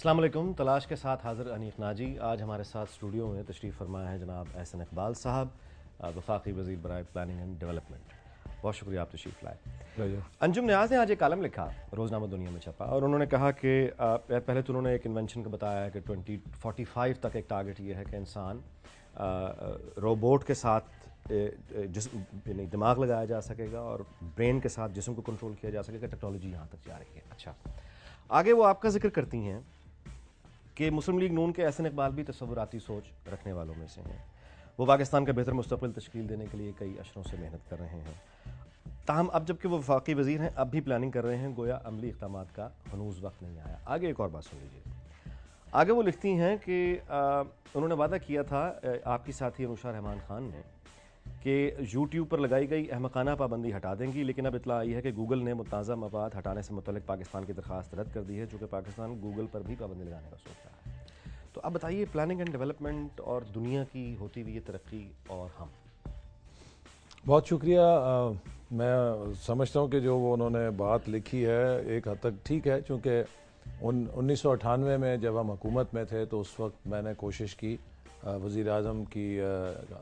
अस्सलाम वालेकुम। तलाश के साथ हाज़िर अनीक नाजी। आज हमारे साथ स्टूडियो में तशरीफ़ फरमा है जनाब एहसन इकबाल साहब, वफाकी वज़ीर बराए प्लानिंग एंड डेवलपमेंट। बहुत शुक्रिया आप तशरीफ़ लाए। अंजुम न्याज़ ने आज एक कालम लिखा, रोज़नामा दुनिया में छपा, और उन्होंने कहा कि पहले तो उन्होंने एक इन्वेंशन का बताया कि 2045 तक एक टारगेट ये है कि इंसान रोबोट के साथ यानी दिमाग लगाया जा सकेगा और ब्रेन के साथ जिस्म को कंट्रोल किया जा सकेगा। टेक्नोलॉजी यहाँ तक जा रही है। अच्छा, आगे वो आपका जिक्र करती हैं कि मुस्लिम लीग नून के एहसन इकबाल भी तसव्वुराती सोच रखने वालों में से हैं। वो पाकिस्तान का बेहतर मुस्तक़बिल तश्कील देने के लिए कई अशरों से मेहनत कर रहे हैं। ताहम अब जबकि वो वफाकी वज़ीर हैं, अब भी प्लानिंग कर रहे हैं, गोया अमली इक़दामात का हनूज़ वक्त नहीं आया। आगे एक और बात सुन लीजिए। आगे वो लिखती हैं कि उन्होंने वादा किया था आपकी साथी अनुषा रहमान खान ने कि यूट्यूब पर लगाई गई अहमकाना पाबंदी हटा देंगी, लेकिन अब इत्तला आई है कि गूगल ने मुतनाज़ा मवाद हटाने से मुतल्लिक़ पाकिस्तान की दरख्वास्त रद्द कर दी है, चूँकि पाकिस्तान गूगल पर भी पाबंदी लगाने का सोच रहा है। तो अब बताइए, प्लानिंग एंड डेवलपमेंट और दुनिया की होती हुई तरक्की और हम। बहुत शुक्रिया। मैं समझता हूँ कि जो वो उन्होंने बात लिखी है एक हद तक ठीक है, चूँकि 1998 में जब हम हुकूमत में थे तो उस वक्त मैंने कोशिश की वज़ीर आज़म की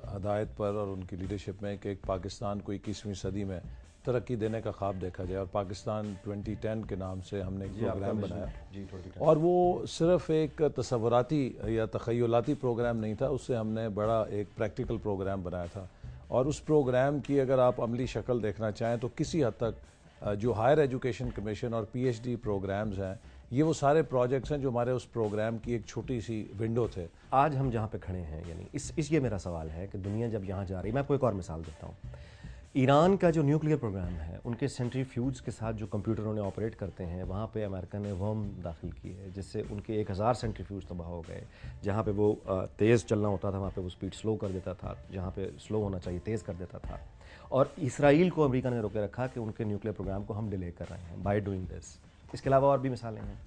हदायत पर और उनकी लीडरशिप में कि एक पाकिस्तान को 21वीं सदी में तरक्की देने का ख्वाब देखा जाए, और पाकिस्तान 2010 के नाम से हमने एक प्रोग्राम बनाया। और वो सिर्फ़ एक तसव्वुराती या तख़य्युलाती प्रोग्राम नहीं था, उससे हमने बड़ा एक प्रैक्टिकल प्रोग्राम बनाया था। और उस प्रोग्राम की अगर आप अमली शक्ल देखना चाहें तो किसी हद तक जो हायर एजुकेशन कमीशन और PhD प्रोग्राम्स हैं, ये वो सारे प्रोजेक्ट्स हैं जो हमारे उस प्रोग्राम की एक छोटी सी विंडो थे। आज हम जहाँ पे खड़े हैं, यानी इस ये मेरा सवाल है कि दुनिया जब यहाँ जा रही है, मैं आपको एक और मिसाल देता हूँ। ईरान का जो न्यूक्लियर प्रोग्राम है, उनके सेंट्रीफ्यूज के साथ जो कंप्यूटर उन्हें ऑपरेट करते हैं, वहाँ पे अमेरिका ने वर्म दाखिल की है, जिससे उनके 1000 सेंट्रीफ्यूज तबाह हो गए। जहाँ पे वो तेज़ चलना होता था, वहाँ पे वो स्पीड स्लो कर देता था, जहाँ पे स्लो होना चाहिए तेज़ कर देता था। और इसराइल को अमेरिका ने रोके रखा कि उनके न्यूक्लियर प्रोग्राम को हम डिले कर रहे हैं बाय डूइंग दिस। इसके अलावा और भी मिसालें हैं।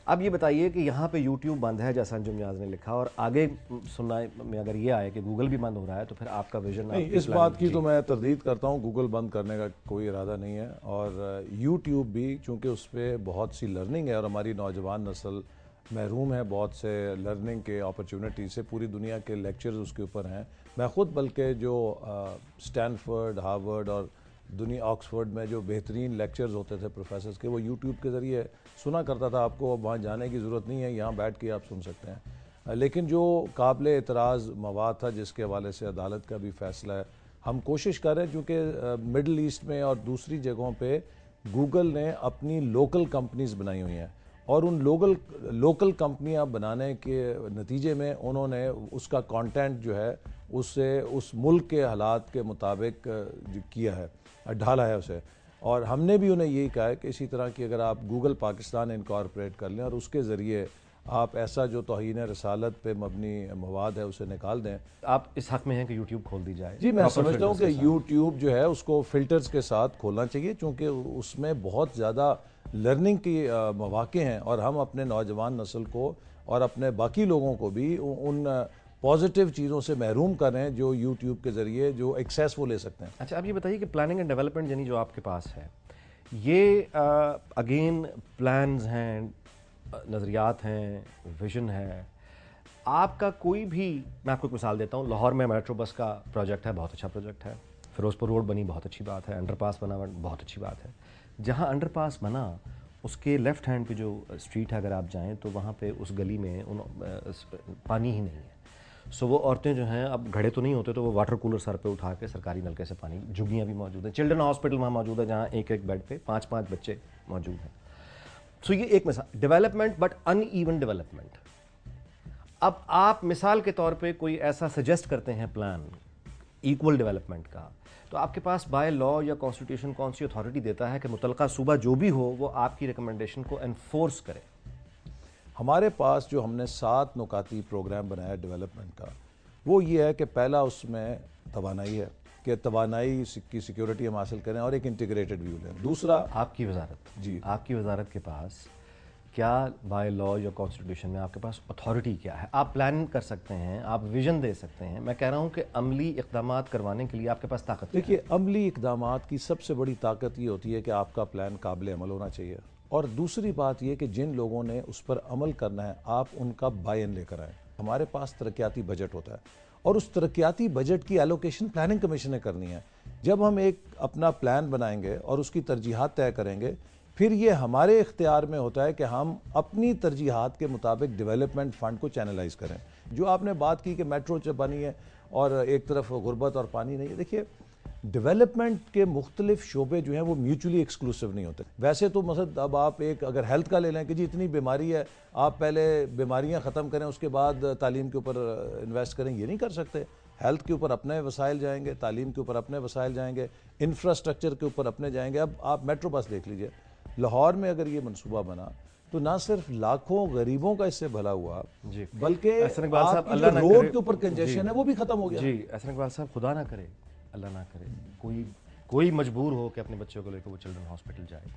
अब ये बताइए कि यहाँ पे YouTube बंद है, जैसा अंजुम न्याज़ ने लिखा, और आगे सुनना में अगर ये आए कि गूगल भी बंद हो रहा है, तो फिर आपका विजन नहीं, इस बात की तो मैं तरदीद करता हूँ, गूगल बंद करने का कोई इरादा नहीं है। और YouTube भी चूँकि उस पर बहुत सी लर्निंग है और हमारी नौजवान नस्ल महरूम है बहुत से लर्निंग के अपॉर्चुनिटी से, पूरी दुनिया के लेक्चर्स उसके ऊपर हैं। मैं ख़ुद बल्कि जो स्टैनफोर्ड, हार्वर्ड और दुनिया ऑक्सफोर्ड में जो बेहतरीन लेक्चर्स होते थे प्रोफेसर्स के, वो यूट्यूब के ज़रिए सुना करता था। आपको अब वहाँ जाने की ज़रूरत नहीं है, यहाँ बैठ के आप सुन सकते हैं। लेकिन जो काबिल एतराज़ मवाद था जिसके हवाले से अदालत का भी फ़ैसला है, हम कोशिश कर रहे हैं, चूँकि मिडल ईस्ट में और दूसरी जगहों पर गूगल ने अपनी लोकल कंपनीज़ बनाई हुई हैं, और उन लोकल कंपनियां बनाने के नतीजे में उन्होंने उसका कंटेंट जो है उससे उस मुल्क के हालात के मुताबिक किया है, ढाला है उसे। और हमने भी उन्हें यही कहा है कि इसी तरह की अगर आप गूगल पाकिस्तान इनकॉर्पोरेट कर लें और उसके ज़रिए आप ऐसा जो तौहीन रसालत पे मबनी मवाद है उसे निकाल दें। आप इस हक़ में हैं कि YouTube खोल दी जाए? जी, मैं समझता हूँ कि YouTube जो है उसको फ़िल्टर्स के साथ खोलना चाहिए, चूँकि उसमें बहुत ज़्यादा लर्निंग की मौक़े हैं, और हम अपने नौजवान नस्ल को और अपने बाकी लोगों को भी उन पॉजिटिव चीज़ों से महरूम कर रहे हैं जो यूट्यूब के ज़रिए जो एक्सेस वो ले सकते हैं। अच्छा, अब ये बताइए कि प्लानिंग एंड डेवलपमेंट यानी जो आपके पास है, ये अगेन प्लान्स हैं, नज़रियात हैं, विजन है आपका कोई भी। मैं आपको एक मिसाल देता हूँ। लाहौर में मेट्रो बस का प्रोजेक्ट है, बहुत अच्छा प्रोजेक्ट है। फिरोजपुर रोड बनी, बहुत अच्छी बात है। अंडरपास बना, बहुत अच्छी बात है। जहाँ अंडरपास बना उसके लेफ़्ट हैंड पे जो स्ट्रीट है, अगर आप जाएं तो वहाँ पे उस गली में पानी ही नहीं है। सो वो औरतें जो हैं, अब घड़े तो नहीं होते, तो वो वाटर कूलर सर पे उठा के सरकारी नलके से पानी, झुग्गियाँ भी मौजूद हैं। चिल्ड्रन हॉस्पिटल वहाँ मौजूद है, जहाँ एक एक बेड पे 5-5 बच्चे मौजूद हैं। सो ये एक मिसाल डेवलपमेंट, बट अनइवन डेवलपमेंट। अब आप मिसाल के तौर पे कोई ऐसा सजेस्ट करते हैं प्लान इक्वल डेवलपमेंट का, तो आपके पास बाय लॉ या कॉन्स्टिट्यूशन कौन सी अथॉरिटी देता है कि मुतलका सूबा जो भी हो वो आपकी रिकमेंडेशन को एनफोर्स करे? हमारे पास जो हमने 7 नुकाती प्रोग्राम बनाया डेवलपमेंट का, वो ये है कि पहला उसमें तवानाई है कि तवानाई की सिक्योरिटी हम हासिल करें और एक इंटीग्रेटेड व्यू लें। दूसरा आपकी वजारत, जी, आपकी वजारत के पास क्या बाय लॉ या कॉन्स्टिट्यूशन में आपके पास अथॉरिटी क्या है? आप प्लान कर सकते हैं, आप विजन दे सकते हैं। मैं कह रहा हूं कि अमली इक़दामात करवाने के लिए आपके पास ताकत। देखिए, अमली इक़दामात की सबसे बड़ी ताकत ये होती है कि आपका प्लान काबिल अमल होना चाहिए और दूसरी बात ये कि जिन लोगों ने उस पर अमल करना है आप उनका बाय इन लेकर आए। हमारे पास तरक्याती बजट होता है और उस तरक्याती बजट की एलोकेशन प्लानिंग कमीशन ने करनी है। जब हम एक अपना प्लान बनाएंगे और उसकी तरजीहात तय करेंगे, फिर ये हमारे इख्तियार में होता है कि हम अपनी तरजीहात के मुताबिक डेवलपमेंट फंड को चैनलाइज करें। जो आपने बात की कि मेट्रो जब बनी है और एक तरफ गुर्बत और पानी नहीं है, देखिए डेवलपमेंट के मुख्तलिफ शोबे जो हैं वो म्यूचुअली एक्सक्लूसिव नहीं होते। वैसे तो मतलब अब आप एक अगर हेल्थ का ले लें कि जी इतनी बीमारी है, आप पहले बीमारियां ख़त्म करें उसके बाद तालीम के ऊपर इन्वेस्ट करें, ये नहीं कर सकते। हेल्थ के ऊपर अपने वसाइल जाएंगे, तालीम के ऊपर अपने वसाइल जाएंगे, इंफ्रास्ट्रक्चर के ऊपर अपने जाएंगे। अब आप मेट्रो बस देख लीजिए, लाहौर में अगर ये मनसूबा बना तो ना सिर्फ लाखों गरीबों का इससे भला हुआ बल्कि रोड के ऊपर कंजेशन है वो भी खत्म हो गया। जी एहसन इकबाल साहब, खुदा ना करे, अल्लाह ना करे कोई मजबूर हो कि अपने बच्चों को लेकर वो चिल्ड्रन हॉस्पिटल जाए।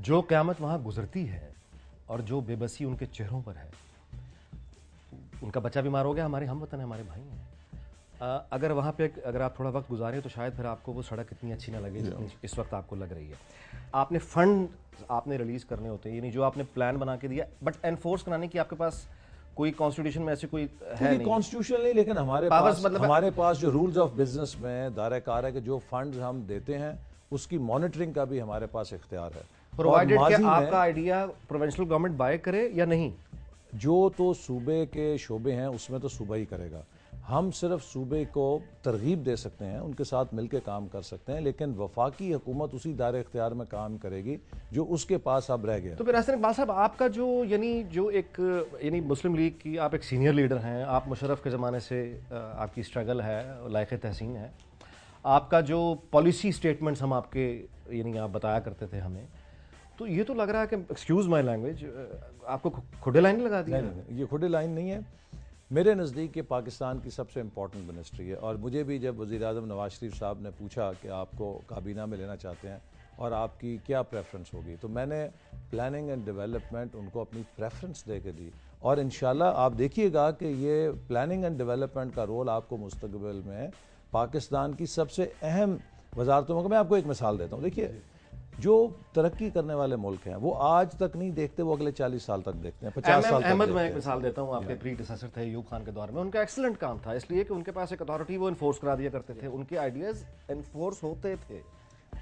जो क़यामत वहाँ गुजरती है और जो बेबसी उनके चेहरों पर है, उनका बच्चा बीमार हो गया, हमारे हम वतन है, हमारे भाई हैं। अगर वहाँ पे अगर आप थोड़ा वक्त गुजारें तो शायद फिर आपको वो सड़क इतनी अच्छी ना लगे जितनी इस वक्त आपको लग रही है। आपने फंड आपने रिलीज़ करने होते हैं, यानी जो आपने प्लान बना के दिया, बट एनफोर्स कराने की आपके पास कोई कॉन्स्टिट्यूशन में ऐसे कोई है नहीं? कॉन्स्टिट्यूशन नहीं, लेकिन हमारे पास जो रूल्स ऑफ बिजनेस में दायरा कार है कि जो फंड्स हम देते हैं उसकी मॉनिटरिंग का भी हमारे पास इख्तियार है। प्रोवाइडेड कि आपका आइडिया प्रोविंशियल गवर्नमेंट बाय करे या नहीं, जो तो सूबे के शोबे हैं उसमें तो सूबा ही करेगा। हम सिर्फ सूबे को तरगीब दे सकते हैं, उनके साथ मिलकर काम कर सकते हैं, लेकिन वफाकी हुकूमत उसी दायरे इख्तियार में काम करेगी जो उसके पास अब रह गया। तो फिर एहसन इकबाल साहब, आपका यानी मुस्लिम लीग की आप एक सीनियर लीडर हैं, आप मुशर्रफ के ज़माने से आपकी स्ट्रगल है, लायक तहसीन है, आपका जो पॉलिसी स्टेटमेंट्स हम आपके यानी आप बताया करते थे हमें, तो ये तो लग रहा है कि एक्सक्यूज़ माई लैंग्वेज, आपको खुडे लाइन लगा दी? नहीं, ये खुडे लाइन नहीं है। मेरे नज़दीक ये पाकिस्तान की सबसे इम्पॉर्टेंट मिनिस्ट्री है और मुझे भी जब वज़ीर-ए-आज़म नवाज शरीफ साहब ने पूछा कि आपको काबीना में लेना चाहते हैं और आपकी क्या प्रेफरेंस होगी, तो मैंने प्लानिंग एंड डेवलपमेंट उनको अपनी प्रेफरेंस दे के दी। और इंशाल्लाह आप देखिएगा कि ये प्लानिंग एंड डेवलपमेंट का रोल आपको मुस्तकबिल में पाकिस्तान की सबसे अहम वजारतों में, मैं आपको एक मिसाल देता हूँ। देखिए, जो तरक्की करने वाले मुल्क हैं वो आज तक नहीं देखते, वो अगले 40 साल तक देखते हैं, 50 साल तक। अहमद, मैं एक मिसाल देता हूँ, आपके प्रीडिसेसर थे अयूब खान के दौर में, उनका एक्सीलेंट काम था इसलिए कि उनके पास एक अथॉरिटी, वो इन्फोर्स करा दिया करते थे, उनके आइडियाज इन्फोर्स होते थे।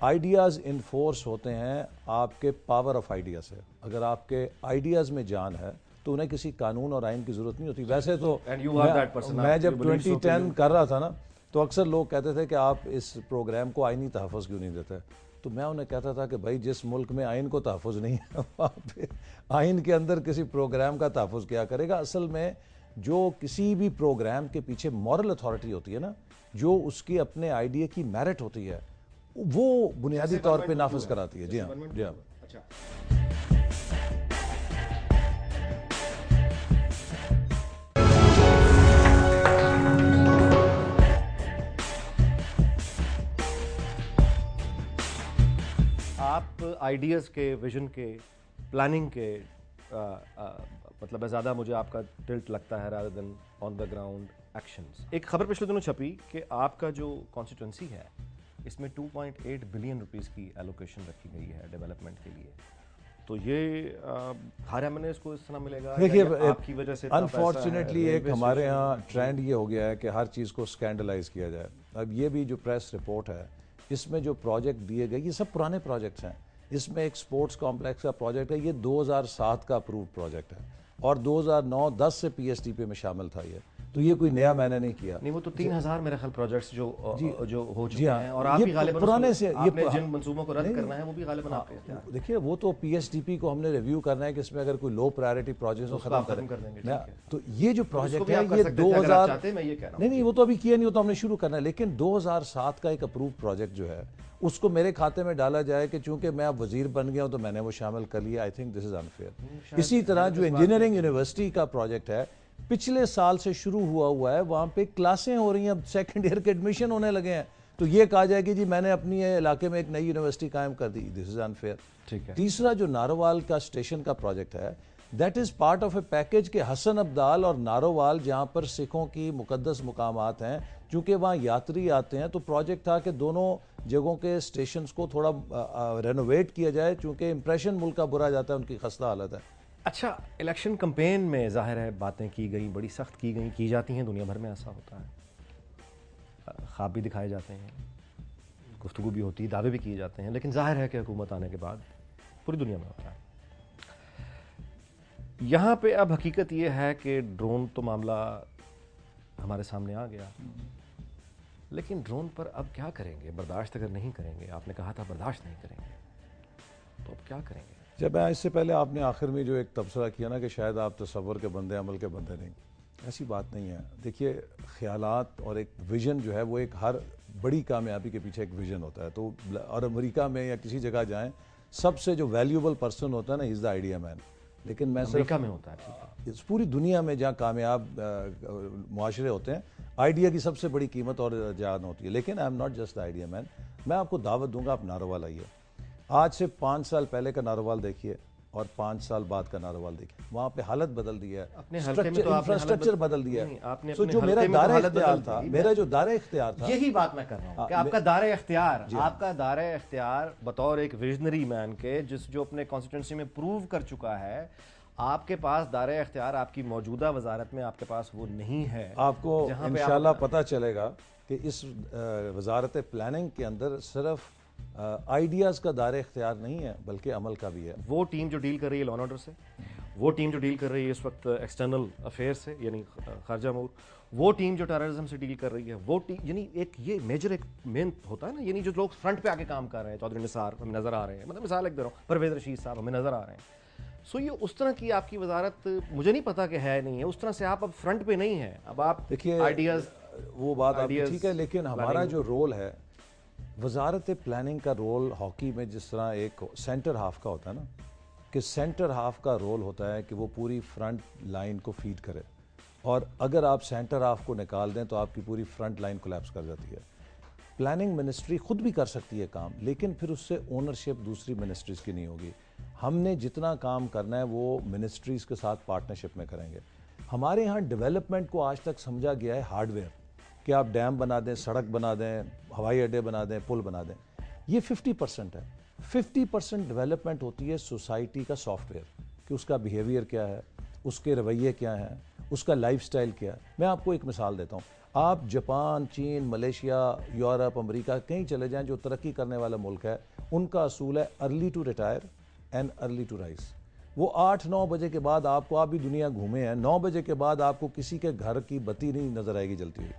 आइडियाज़ इन्फोर्स होते हैं आपके पावर ऑफ आइडिया से। अगर आपके आइडियाज़ में जान है तो उन्हें किसी कानून और आइन की जरूरत नहीं होती। वैसे तो मैं जब 2010 कर रहा था ना, तो अक्सर लोग कहते थे कि आप इस प्रोग्राम को आइनी तहफ़्फ़ुज़ क्यों नहीं देते, तो मैं उन्हें कहता था कि भाई जिस मुल्क में आइन को तहफ़्फ़ुज़ नहीं है वहाँ पे आइन के अंदर किसी प्रोग्राम का तहफ़्फ़ुज़ क्या करेगा। असल में जो किसी भी प्रोग्राम के पीछे मॉरल अथॉरिटी होती है ना, जो उसकी अपने आइडिया की मेरिट होती है, वो बुनियादी तौर पे नाफिज कराती है। जी हाँ, जी हाँ। अच्छा, आप आइडियाज़ के, विजन के, प्लानिंग के मतलब ज़्यादा मुझे आपका टिल्ट लगता है rather than on the ground actions. एक खबर पिछले दिनों छपी कि आपका जो कॉन्स्टिट्यूंसी है इसमें 2.8 बिलियन रुपीस की एलोकेशन रखी गई है डेवलपमेंट के लिए, तो ये हर एमएनए को इस तरह मिलेगा? देखिए, आपकी वजह से अनफॉर्चुनेटली एक हमारे यहाँ ट्रेंड ये हो गया है कि हर चीज़ को स्कैंडलाइज किया जाए। अब ये भी जो प्रेस रिपोर्ट है, इसमें जो प्रोजेक्ट दिए गए ये सब पुराने प्रोजेक्ट्स हैं। इसमें एक स्पोर्ट्स कॉम्प्लेक्स का प्रोजेक्ट है, ये 2007 का अप्रूव प्रोजेक्ट है और 2009-10 से पीएसटीपी में शामिल था ये, तो ये कोई नया मैंने नहीं किया। नहीं, वो तो 3000 मेरे ख्याल प्रोजेक्ट्स जो हो चुके हैं, और आप भी गालिबन पुराने से ये जिन मंसूबों को रद्द करना है वो भी गालिबन आपके। देखिए, वो तो पीएसटीपी को हमने रिव्यू करना है कि इसमें अगर कोई लो प्रायोरिटी प्रोजेक्ट को खत्म कर देंगे। तो ये जो प्रोजेक्ट है ये 2000 नहीं, वो तो अभी किया नहीं, वो तो हमने शुरू करना है। लेकिन 2007 का एक अप्रूव प्रोजेक्ट जो है उसको मेरे खाते में डाला जाए कि चूंकि मैं अब वजीर बन गया हूं तो मैंने वो शामिल कर लिया। I think this is unfair. इसी तरह जो इंजीनियरिंग यूनिवर्सिटी का प्रोजेक्ट है, पिछले साल से शुरू हुआ है, वहां पे क्लासें हो रही हैं, अब सेकंड ईयर के एडमिशन होने लगे हैं, तो ये कहा जाए कि जी मैंने अपनी इलाके में एक नई यूनिवर्सिटी कायम कर दी। This is unfair. ठीक है। तीसरा जो नारोवाल का स्टेशन का प्रोजेक्ट है, that is part of A package के हसन अब्दाल और नारोवाल जहाँ पर सिखों की मुकद्दस मुकामात हैं, चूँकि वहाँ यात्री आते हैं, तो प्रोजेक्ट था कि दोनों जगहों के स्टेशंस को थोड़ा रेनोवेट किया जाए, चूँकि इंप्रेशन मुल्क का बुरा जाता है, उनकी खस्ता हालत है। अच्छा, इलेक्शन कैंपेन में जाहिर है बातें की गई, बड़ी सख्त की गई, की जाती हैं, दुनिया भर में ऐसा होता है, ख्वाब भी दिखाए जाते हैं, गुफ्तगू भी होती है, दावे भी किए जाते हैं, लेकिन जाहिर है कि हुकूमत आने के बाद पूरी दुनिया में होता है। यहाँ पे अब हकीकत ये है कि ड्रोन तो मामला हमारे सामने आ गया, लेकिन ड्रोन पर अब क्या करेंगे? बर्दाश्त अगर नहीं करेंगे, आपने कहा था बर्दाश्त नहीं करेंगे, तो अब क्या करेंगे? जब मैं इससे पहले आपने आखिर में जो एक तबसरा किया ना कि शायद आप तसव्वुर के बंदे, अमल के बंदे नहीं, ऐसी बात नहीं है। देखिए, ख्यालात और एक विज़न जो है वो एक हर बड़ी कामयाबी के पीछे एक विज़न होता है। तो और अमेरिका में या किसी जगह जाएं, सबसे जो वैल्यूएबल पर्सन होता है ना, इज़ द आइडिया मैन। लेकिन मैं अमेरिका में होता है, इस पूरी दुनिया में जहाँ कामयाब मुआशरे होते हैं, आइडिया की सबसे बड़ी कीमत और जान होती है। लेकिन I am not just the idea man. मैं आपको दावत दूंगा, आप नारोवाल आइए। आज से 5 साल पहले का नारोवाल देखिए और 5 साल बाद का नारोवाल देखिए, वहाँ पे हालत बदल दी है, इंफ्रास्ट्रक्चर बदल दिया है। आपने तो जो मेरा दायरा इख्तियार था, मेरा जो दायरा इख्तियार था, यही बात मैं कर रहा हूँ कि आपका दायरा इख्तियार बतौर एक विजनरी मैन के, जो अपने कॉन्स्टिट्यूंसी में प्रूव कर चुका है, आपके पास दायरा इख्तियार आपकी मौजूदा वजारत में आपके पास वो नहीं है। आपको इंशाल्लाह पता चलेगा कि इस वजारत प्लानिंग के अंदर सिर्फ आइडियाज़ का दायरा इख्तियार नहीं है, बल्कि अमल का भी है। वो टीम जो डील कर रही है लॉ एंड ऑर्डर से, वो टीम जो डील कर रही है इस वक्त एक्सटर्नल अफेयर से, यानी खारजा अमूर, वो टीम जो टेररिज्म से डील कर रही है, वो टीम, यानी एक ये मेजर एक मेन होता है ना, यानी जो लोग फ्रंट पे आके काम कर रहे हैं, चौधरी निसार हमें नज़र आ रहे हैं, मतलब मिसाल एक दे रहा हूँ, परवेज़ रशीद साहब हमें नज़र आ रहे हैं। सो ये उस तरह की आपकी वजारत, मुझे नहीं पता कि है नहीं है, उस तरह से आप अब फ्रंट पे नहीं है। अब आप देखिए, आइडियाज़, वो बात आपकी ठीक है, लेकिन हमारा जो रोल है, वजारत प्लानिंग का रोल हॉकी में जिस तरह एक सेंटर हाफ का होता है ना, कि सेंटर हाफ का रोल होता है कि वो पूरी फ्रंट लाइन को फीड करे, और अगर आप सेंटर हाफ को निकाल दें तो आपकी पूरी फ्रंट लाइन कोलैप्स कर जाती है। प्लानिंग मिनिस्ट्री खुद भी कर सकती है काम, लेकिन फिर उससे ओनरशिप दूसरी मिनिस्ट्रीज़ की नहीं होगी। हमने जितना काम करना है वो मिनिस्ट्रीज़ के साथ पार्टनरशिप में करेंगे। हमारे यहाँ डेवलपमेंट को आज तक समझा गया है हार्डवेयर, कि आप डैम बना दें, सड़क बना दें, हवाई अड्डे बना दें, पुल बना दें। ये 50% है। 50% डेवलपमेंट होती है सोसाइटी का सॉफ्टवेयर, कि उसका बिहेवियर क्या है, उसके रवैये क्या हैं, उसका लाइफस्टाइल क्या है। मैं आपको एक मिसाल देता हूँ। आप जापान, चीन, मलेशिया, यूरोप, अमेरिका कहीं चले जाएं जो तरक्की करने वाला मुल्क है, उनका असूल है early to retire and early to rise. वो 8-9 बजे के बाद आपको, आप भी दुनिया घूमे हैं, 9 बजे के बाद आपको किसी के घर की बत्ती नहीं नजर आएगी जलती हुई,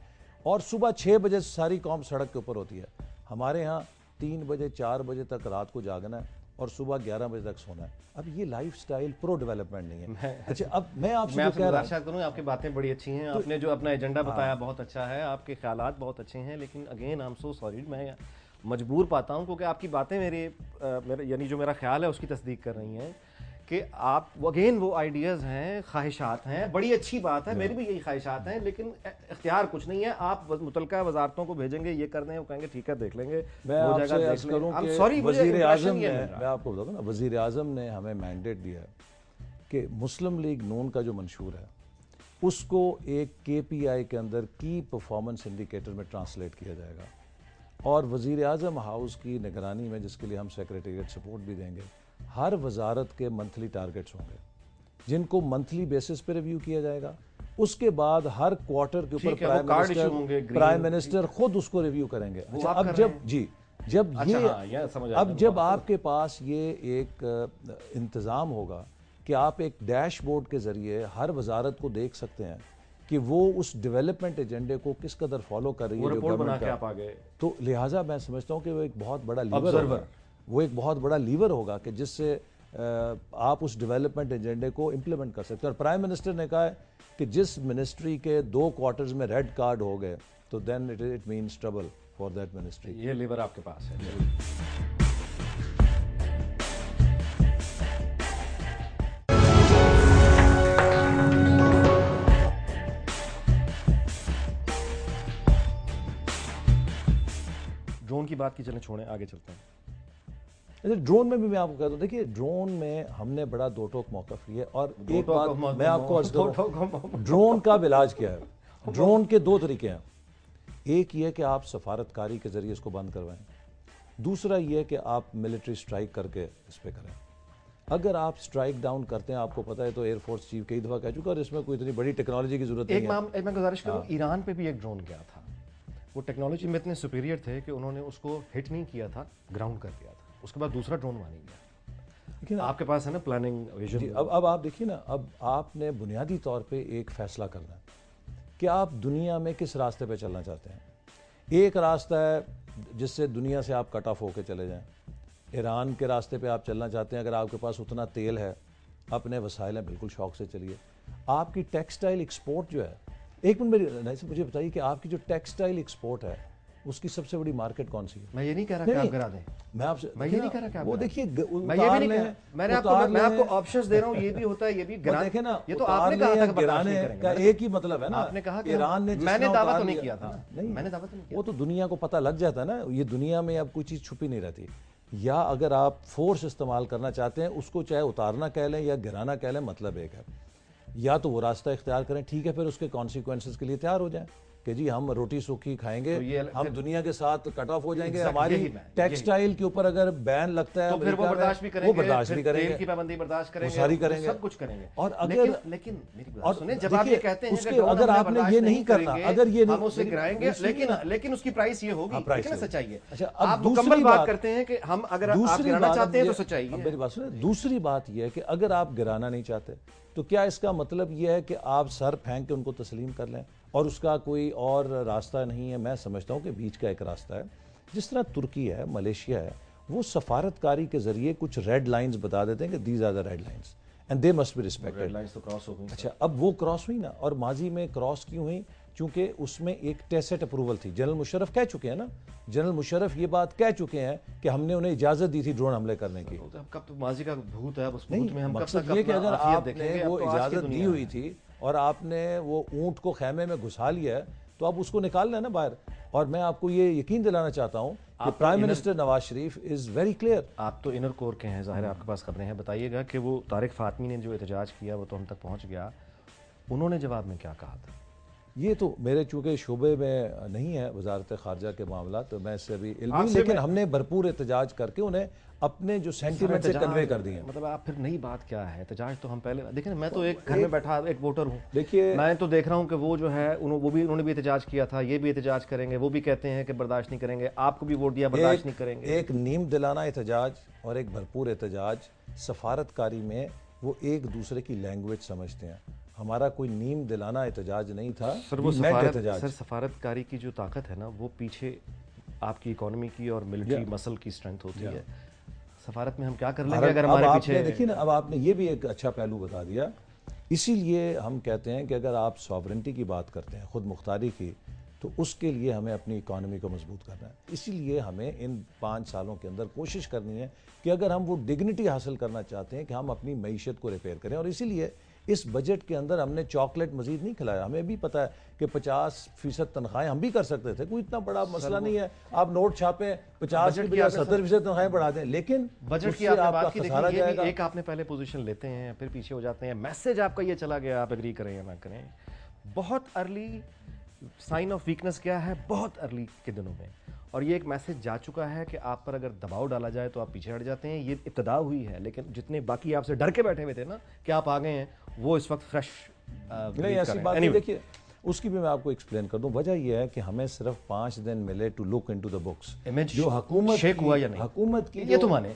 और सुबह 6 बजे सारी कौम सड़क के ऊपर होती है। हमारे यहाँ 3 बजे 4 बजे तक रात को जागना है और सुबह 11 बजे तक सोना है। अब ये लाइफस्टाइल प्रो डेवलपमेंट नहीं है। अच्छा, अब मैं आपसे जो कह रहा हूं, आपकी बातें बड़ी अच्छी हैं, आपने जो अपना एजेंडा बताया बहुत अच्छा है, आपके ख्यालात बहुत अच्छे हैं, लेकिन again I am so sorry, मैं मजबूर पाता हूं क्योंकि आपकी बातें मेरे यानी जो मेरा ख्याल है उसकी तस्दीक कर रही हैं कि आप अगेन वो आइडियाज़ हैं, ख्वाहिशात हैं, बड़ी अच्छी बात है, मेरी भी यही ख्वाहिशात हैं, लेकिन इख्तियार कुछ नहीं है। आप मुतलका वजारतों को भेजेंगे, ये कर दें, वो कहेंगे ठीक है देख लेंगे, मैं आपसे अर्ज करूं कि वज़ीर आज़म ने, मैं आपको बताता हूं ना, वज़ीर आज़म ने हमें मैंडेट दिया कि मुस्लिम लीग नून का जो मंशूर है उसको एक KPI के अंदर की परफॉर्मेंस इंडिकेटर में ट्रांसलेट किया जाएगा, और वज़ीर आज़म हाउस की निगरानी में, जिसके लिए हम सेक्रेटेरिएट सपोर्ट भी देंगे, हर वजारत के मंथली टारगेट्स होंगे जिनको मंथली बेसिस पे रिव्यू किया जाएगा। उसके बाद हर क्वार्टर के ऊपर प्राइम मिनिस्टर खुद उसको रिव्यू करेंगे। अच्छा, अब जब आपके पास ये एक इंतज़ाम होगा कि आप एक डैशबोर्ड के ज़रिए हर वजारत को देख सकते हैं कि वो उस डेवलपमेंट एजेंडे को किस कदर फॉलो कर रही है, जो गवर्नमेंट का, तो लिहाजा मैं समझता हूँ कि वो एक बहुत बड़ा लीवर होगा, वो एक बहुत बड़ा लीवर होगा कि जिससे आप उस डेवलपमेंट एजेंडे को इम्प्लीमेंट कर सकते हैं। और प्राइम मिनिस्टर ने कहा है कि जिस मिनिस्ट्री के 2 क्वार्टर्स में रेड कार्ड हो गए तो then it means trouble for that ministry. ये लीवर आपके पास है। ड्रोन की बात की, चलें छोड़ें, आगे चलते हैं। ड्रोन में भी मैं आपको कहता हूँ, देखिए ड्रोन में हमने बड़ा दो टोक मौकफ लिया और एक बात मैं आपको अर्ज करूं, ड्रोन का इलाज क्या है। ड्रोन के दो तरीके हैं, एक ये कि आप सफारतकारी के जरिए इसको बंद करवाएं, दूसरा ये कि आप मिलिट्री स्ट्राइक करके इस पे करें। अगर आप स्ट्राइक डाउन करते हैं, आपको पता है तो एयरफोर्स चीफ कई दफा कह चुका और इसमें कोई इतनी बड़ी टेक्नोलॉजी की जरूरत नहीं है। मैं गुजारिश करूं, ईरान पे भी एक ड्रोन गया था, वो टेक्नोलॉजी में इतने सुपीरियर थे कि उन्होंने उसको हिट नहीं किया था, ग्राउंड कर दिया था, उसके बाद दूसरा ड्रोन वहां नहीं गया। लेकिन आपके पास है ना प्लानिंग विजन। अब आप देखिए ना, अब आपने बुनियादी तौर पे एक फैसला करना है कि आप दुनिया में किस रास्ते पे चलना चाहते हैं। एक रास्ता है जिससे दुनिया से आप कट ऑफ होकर चले जाएं, ईरान के रास्ते पे आप चलना चाहते हैं, अगर आपके पास उतना तेल है, अपने वसाइल हैं, बिल्कुल शौक से चलिए। आपकी टेक्सटाइल एक्सपोर्ट जो है, एक मिनट मुझे बताइए कि आपकी जो टेक्सटाइल एक्सपोर्ट है उसकी सबसे बड़ी मार्केट कौन सी है? मैं ये नहीं कह रहा कि आप गिरा दें, मैं आपसे मैं ये नहीं कह रहा कि आप वो देखिए, मैं ये भी नहीं कह रहा, मैं आपको ऑप्शंस दे रहा हूं, ये भी होता है, ये भी गिरा। देखे ना, ये तो आपने कहा था कि गिराने का एक ही मतलब है ना, आपने कहा कि ईरान ने मैंने दावा तो नहीं किया था, नहीं मैंने दावा तो नहीं किया, वो तो दुनिया को पता लग जाता है ना, ये दुनिया में अब कोई चीज छुपी नहीं रहती। या अगर आप फोर्स इस्तेमाल करना चाहते हैं, उसको चाहे उतारना कह लें या गिराना कह लें, मतलब एक है। या तो वो रास्ता इख्तियार करें, ठीक है, फिर उसके कॉन्सिक्वेंसेस के लिए तैयार हो जाएं कि जी हम रोटी सूखी खाएंगे, तो हम दुनिया के साथ कट ऑफ हो जाएंगे। हमारी टेक्सटाइल के ऊपर अगर बैन लगता है तो फिर वो बर्दाश्त भी करेंगे, वो बर्दाश्त भी करेंगे, तेल की पाबंदी बर्दाश्त करेंगे, सारी करेंगे, सब कुछ करेंगे। और अगर लेकिन मेरी बात सुने, जब आप ये कहते हैं कि अगर आपने ये नहीं करना, अगर ये हम उसे गिराएंगे, लेकिन उसकी प्राइस ये होगी, कितना सच्चाई है। अच्छा, आप मुकम्मल बात करते हैं कि हम अगर आप गिराना चाहते हैं तो सच्चाई है। मेरी बात सुने, दूसरी बात यह है कि अगर आप गिराना नहीं चाहते तो क्या इसका मतलब यह है कि आप सर फेंक के उनको तस्लीम कर लें और उसका कोई और रास्ता नहीं है? मैं समझता हूं कि बीच का एक रास्ता है। जिस तरह तुर्की है, मलेशिया है, वो सफारतकारी के जरिए कुछ रेड लाइंस बता देते हैं कि these are the red lines and they must be respected. Red lines तो क्रॉस हो गई। अच्छा, अब वो क्रॉस हुई ना, और माजी में क्रॉस क्यों हुई? क्योंकि उसमें एक टेसेट अप्रूवल थी। जनरल मुशर्रफ कह चुके हैं ना, जनरल मुशर्रफ ये बात कह चुके हैं कि हमने उन्हें इजाजत दी थी ड्रोन हमले करने की। कब तो माजी का भूत है, उस भूत में हम मकसद ये कि अगर आपने वो इजाजत दी हुई थी और आपने वो ऊंट को खेमे में घुसा लिया है तो अब उसको निकालना है ना बाहर। और मैं आपको ये यकीन दिलाना चाहता हूं कि prime minister Nawaz Sharif is very clear. आप तो इनर कोर के हैं, जाहिर है आपके पास खबरें हैं, बताइएगा कि वो तारिक फातमी ने जो एहतजाज किया वो तो हम तक पहुंच गया, उन्होंने जवाब में क्या कहा था? ये तो मेरे चूंकि शोबे में नहीं है वजारत खारजा के मामला, तो मैं इससे अभी इल्म नहीं, लेकिन हमने भरपूर एहतजाज करके उन्हें अपने जो सेंटीमेंट से कन्वे कर दिए। मतलब आप फिर नई बात क्या है? एहतजाज तो हम पहले देखिए, मैं तो एक घर में बैठा एक वोटर हूँ, देखिए मैं तो देख रहा हूँ कि वो जो है उन्होंने भी एहतजाज किया था, ये भी एहतजाज करेंगे, वो भी कहते हैं कि बर्दाश्त नहीं करेंगे, आपको भी वोट दिया बर्दाश्त नहीं करेंगे। एक नीम दिलाना एहतजाज और एक भरपूर एहतजाज, सफारतकारी में वो एक दूसरे की लैंग्वेज समझते हैं। हमारा कोई नीम दिलाना एहतजाज नहीं था सर, वो सफारतकारी की जो ताकत है ना, वो पीछे आपकी इकोनॉमी की और मिलिट्री मसल की स्ट्रेंथ होती है। सफारत में हम क्या कर लेंगे अगर हमारे पीछे? देखिए ना, अब आपने ये भी एक अच्छा पहलू बता दिया। इसीलिए हम कहते हैं कि अगर आप सॉवरेंटी की बात करते हैं, खुद मुख्तारी की, तो उसके लिए हमें अपनी इकॉनमी को मजबूत करना है। इसीलिए हमें इन 5 सालों के अंदर कोशिश करनी है कि अगर हम वो डिग्निटी हासिल करना चाहते हैं कि हम अपनी मईशत को रिपेयर करें। और इसीलिए इस बजट के अंदर हमने चॉकलेट मजीद नहीं खिलाया। हमें भी पता है कि 50% तनख्वाहें हम भी कर सकते थे, कोई इतना बड़ा मसला नहीं है। आप नोट छापें 50 की बजाय 70% तनख्वाहें बढ़ा दें, लेकिन बजट की आपने बात की, देखिए ये भी एक आपने पहले पोजीशन लेते हैं फिर पीछे हो जाते हैं, मैसेज आपका ये चला गया, आप एग्री करें या ना करें। बहुत अर्ली साइन ऑफ वीकनेस क्या है? बहुत अर्ली के दिनों में, और ये एक मैसेज जा चुका है कि आप पर अगर दबाव डाला जाए तो आप पीछे हट जाते हैं। ये इब्तदा हुई है, लेकिन जितने बाकी आपसे डर के बैठे हुए थे ना कि आप आ गए हैं, वो इस वक्त फ्रेश नहीं, ऐसी बात नहीं। देखिए, उसकी भी मैं आपको एक्सप्लेन कर दूं। वजह यह है कि हमें सिर्फ 5 दिन मिले to look into the books. Image जो हुकूमत शेक हुआ या नहीं, हुकूमत की ये तो माने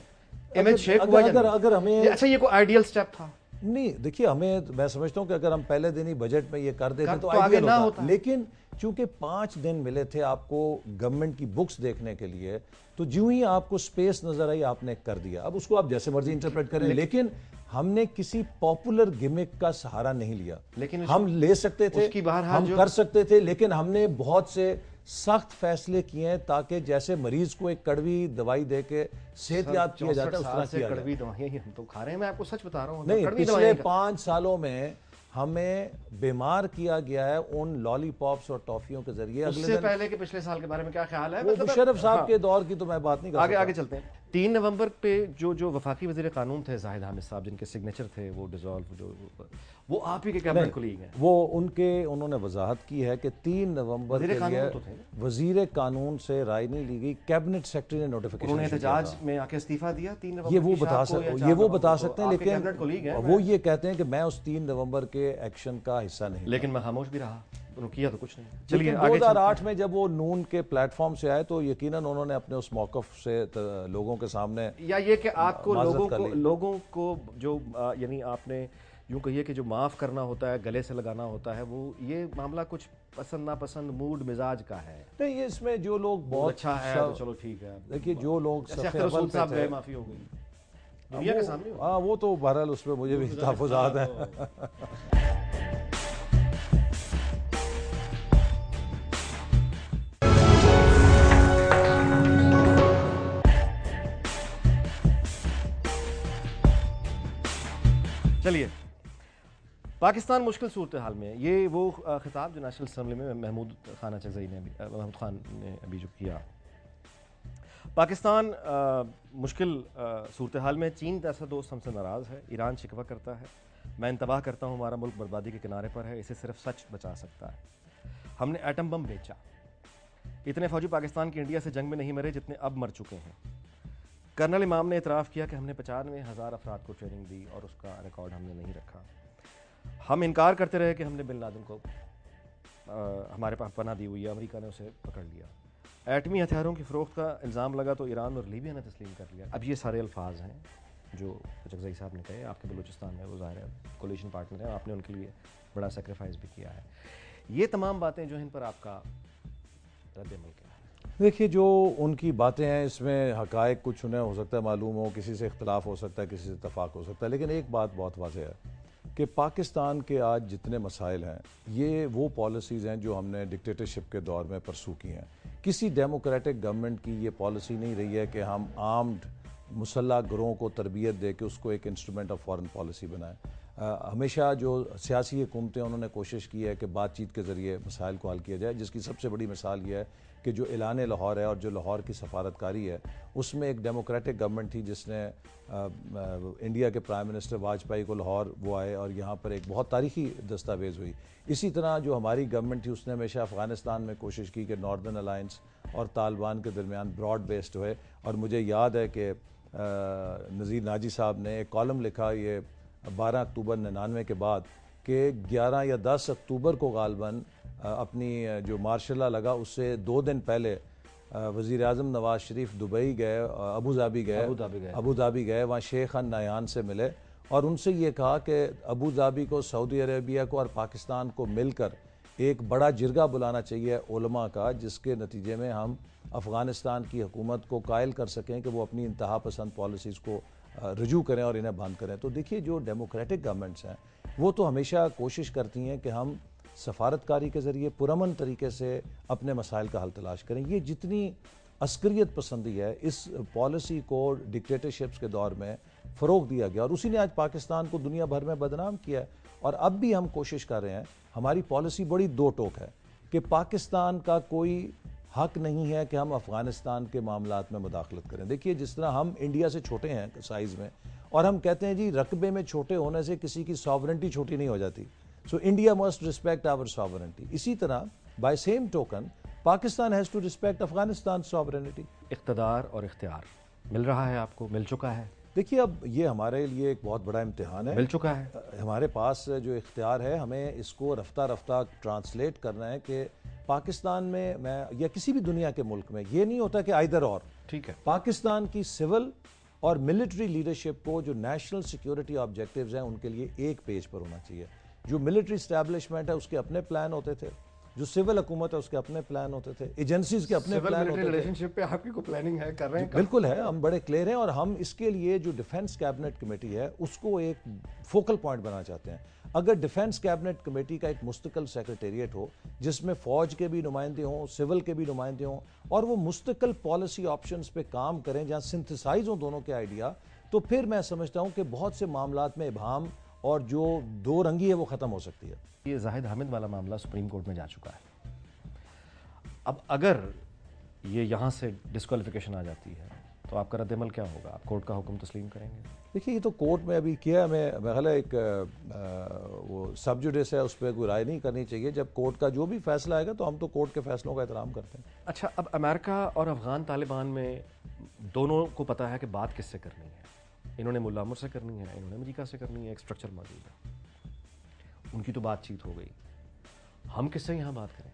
इमेज शेक हुआ या नहीं? अगर हमें अच्छा, ये कोई आइडियल स्टेप था? नहीं, देखिए हमें, मैं समझता हूं कि अगर हम पहले दिन ही बजट में ये कर देते तो आगे ना होता। लेकिन चूंकि 5 दिन मिले थे आपको गवर्नमेंट की बुक्स देखने के लिए, तो जो ही आपको स्पेस नजर आई आपने कर दिया। अब उसको आप जैसे मर्जी इंटरप्रेट करें, लेकिन हमने किसी पॉपुलर गिमिक का सहारा नहीं लिया। लेकिन हम ले सकते थे, हम कर सकते थे, लेकिन हमने बहुत से सख्त फैसले किए हैं ताकि जैसे मरीज को एक कड़वी दवाई देके सेहतयाब किया जाता है, उस तरह किया कड़वी दवाइयां हम तो खा रहे हैं। मैं आपको सच बता रहा हूं, नहीं, पिछले 5 सालों में हमें बीमार किया गया है उन लॉलीपॉप्स और टॉफियों के जरिए। उससे पहले के पिछले साल के बारे में क्या ख्याल है? वो मुशर्रफ साहब के दौर की तो मैं बात नहीं कर सकता। आगे चलते हैं। 3 नवंबर पे जो वफाकी वज़ीर कानून थे जाहिद हामिद साहब, जिनके सिग्नेचर थे वो डिसॉल्व, वो आप ही के कैबिनेट कोलीग हैं। वो उन्होंने वजाहत की है कि 3 नवंबर के लिए वजीर कानून से राय नहीं ली गई, कैबिनेट सेक्रेटरी ने नोटिफिकेशन, उन्होंने एहतजाज में आके इस्तीफा दिया 3 नवंबर। ये वो बता सकते हैं, लेकिन वो ये कहते हैं कि मैं उस 3 नवंबर के एक्शन का हिस्सा नहीं, लेकिन मैं खामोश भी रहा, उन्होंने किया तो कुछ नहीं। चलिए 2008 में जब वो नून के प्लेटफॉर्म से आए तो यकीनन उन्होंने अपने उस मौकफ से लोगों के सामने, या ये कि आपको लोगों को जो यानी आपने यूं कहिए कि जो माफ़ करना होता है, गले से लगाना होता है, वो ये मामला कुछ पसंद नापसंद मूड मिजाज का है नहीं। ये इसमें जो लोग बहुत अच्छा है तो चलो ठीक है। देखिए जो लोग माफी हो गई दुनिया के सामने, हाँ वो तो बहरहाल उसमें मुझे भी तहफ़्फ़ुज़ात है। चलिए, पाकिस्तान मुश्किल सूरत हाल में, ये वो खिताब जो नेशनल असम्बली में महमूद खान ने अभी जो किया। पाकिस्तान मुश्किल सूरत हाल में, चीन जैसा दोस्त हमसे नाराज़ है, ईरान शिकवा करता है, मैं इंतबाह करता हूँ हमारा मुल्क बर्बादी के किनारे पर है, इसे सिर्फ सच बचा सकता है। हमने एटम बम बेचा, इतने फौजी पाकिस्तान के इंडिया से जंग में नहीं मरे जितने अब मर चुके हैं। कर्नल इमाम ने इतराफ़ किया कि हमने 95,000 अफराद को ट्रेनिंग दी और उसका रिकॉर्ड हमने नहीं रखा। हम इनकार करते रहे कि हमने बिन लादेन को हमारे पास पनाह दी हुई है, अमेरिका ने उसे पकड़ लिया। एटमी हथियारों की फ़रोख्त का इल्ज़ाम लगा तो ईरान और लीबिया ने तस्लीम कर लिया। अब ये सारे अल्फाज हैं जो चकज़ई साहब ने कहे, आपके बलूचिस्तान में वो ज़ाहिर है कोलिशन पार्टनर है, आपने उनके लिए बड़ा सेक्रीफाइस भी किया है। ये तमाम बातें जो इन पर आपका रद्द-ए-अमल क्या है? देखिए जो उनकी बातें हैं इसमें हक़ाइक़ कुछ उन्हें हो सकता है मालूम हो, किसी से इख्तलाफ हो सकता है, किसी से इत्तफ़ाक़ हो सकता है, लेकिन एक बात बहुत वाज़ेह है कि पाकिस्तान के आज जितने मसाइल हैं ये वो पॉलिसीज़ हैं जो हमने डिक्टेटरशिप के दौर में परसू की हैं। किसी डेमोक्रेटिक गवर्नमेंट की ये पॉलिसी नहीं रही है कि हम आर्म्ड मुसल्ह गिरोह को तरबियत दे के उसको एक इंस्ट्रूमेंट ऑफ फॉरेन पॉलिसी बनाएं। हमेशा जो सियासी हुकूमतें उन्होंने कोशिश की है कि बातचीत के ज़रिए मसाइल को हल किया जाए, जिसकी सबसे बड़ी मिसाल ये है कि जो ऐलान लाहौर है और जो लाहौर की सफारतकारी है उसमें एक डेमोक्रेटिक गवर्नमेंट थी जिसने इंडिया के प्राइम मिनिस्टर वाजपेयी को लाहौर वो आए और यहाँ पर एक बहुत तारीखी दस्तावेज़ हुई। इसी तरह जो हमारी गवर्नमेंट थी उसने हमेशा अफ़गानिस्तान में कोशिश की कि नॉर्दर्न अलायंस और तालिबान के दरमियान ब्रॉड बेस्ड हुए। और मुझे याद है कि नज़ीर नाजी साहब ने एक कॉलम लिखा ये 12 अक्टूबर 99 के बाद कि 11 या 10 अक्टूबर को गालबन अपनी जो मार्शल लॉ लगा उससे 2 दिन पहले वज़ीर आज़म नवाज शरीफ दुबई गए, अबू धाबी गए, वहाँ शेख नयान से मिले और उनसे ये कहा कि अबू धाबी को, सऊदी अरेबिया को और पाकिस्तान को मिलकर एक बड़ा जिरगा बुलाना चाहिए उलमा का, जिसके नतीजे में हम अफ़गानिस्तान की हुकूमत को कायल कर सकें कि वो अपनी इंतहा पसंद पॉलिसीज़ को रजू करें और इन्हें बंद करें। तो देखिए जो डेमोक्रेटिक गवर्नमेंट्स हैं वो तो हमेशा कोशिश करती हैं कि हम सफारतकारी के ज़रिए पुरअमन तरीके से अपने मसाइल का हल तलाश करें। ये जितनी अस्करियत पसंदी है इस पॉलिसी को डिक्टेटरशिप्स के दौर में फ़रोग़ दिया गया और उसी ने आज पाकिस्तान को दुनिया भर में बदनाम किया है। और अब भी हम कोशिश कर रहे हैं, हमारी पॉलिसी बड़ी दो टोक है कि पाकिस्तान का कोई हक नहीं है कि हम अफ़गानिस्तान के मामलात में मुदाखलत करें। देखिए जिस तरह हम इंडिया से छोटे हैं साइज़ में और हम कहते हैं जी रकबे में छोटे होने से किसी की सॉवरेंटी छोटी नहीं हो जाती, so India must respect our sovereignty. इसी तरह by same token Pakistan has to respect Afghanistan sovereignty. इक़्तिदार और इख्तियार मिल रहा है आपको, मिल चुका है? देखिए अब ये हमारे लिए एक बहुत बड़ा इम्तिहान है। मिल चुका है हमारे पास जो इख्तियार है, हमें इसको रफ्ता रफ्ता ट्रांसलेट करना है कि पाकिस्तान में मैं या किसी भी दुनिया के मुल्क में ये नहीं होता कि आइदर और, ठीक है, पाकिस्तान की सिविल और मिलिट्री लीडरशिप को जो नेशनल सिक्योरिटी ऑब्जेक्टिव्स हैं उनके लिए एक पेज पर होना चाहिए। जो मिलिट्री स्टैब्लिशमेंट है उसके अपने प्लान होते थे, जो सिविल हुकूमत है उसके अपने प्लान होते थे, एजेंसीज के अपने प्लान होते थे। रिलेशनशिप पे आपकी को प्लानिंग है, कर रहे हैं? बिल्कुल है, हम बड़े क्लियर हैं और हम इसके लिए जो डिफेंस कैबिनेट कमेटी है उसको एक फोकल पॉइंट बनाना चाहते हैं। अगर डिफेंस कैबिनेट कमेटी का एक मुस्तकिल सेक्रेटेरिएट हो जिसमें फ़ौज के भी नुमाइंदे हों, सिविल के भी नुमाइंदे हों और वो मुस्तकिल पॉलिसी ऑप्शंस पे काम करें जहाँ सिंथेसाइज हों दोनों के आइडिया, तो फिर मैं समझता हूँ कि बहुत से मामलात में इबाहम और जो दो रंगी है वो ख़त्म हो सकती है। ये जाहिद हामिद वाला मामला सुप्रीम कोर्ट में जा चुका है। अब अगर ये यहाँ से डिस्क्वालिफिकेशन आ जाती है तो आपका रद्दमल क्या होगा? आप कोर्ट का हुक्म तस्लीम करेंगे? देखिए, ये तो कोर्ट में अभी किया है। मैं ख्याल है एक वो सब जुडिस है, उस पर कोई राय नहीं करनी चाहिए। जब कोर्ट का जो भी फैसला आएगा तो हम तो कोर्ट के फैसलों का एहतराम करते हैं। अच्छा, अब अमेरिका और अफगान तालिबान में दोनों को पता है कि बात किससे करनी है। इन्होंने मुल्ला अमर से करनी है, इन्होंने अमेरिका से करनी है, एक स्ट्रक्चर मौजूद है, उनकी तो बातचीत हो गई, हम किससे यहाँ बात करें?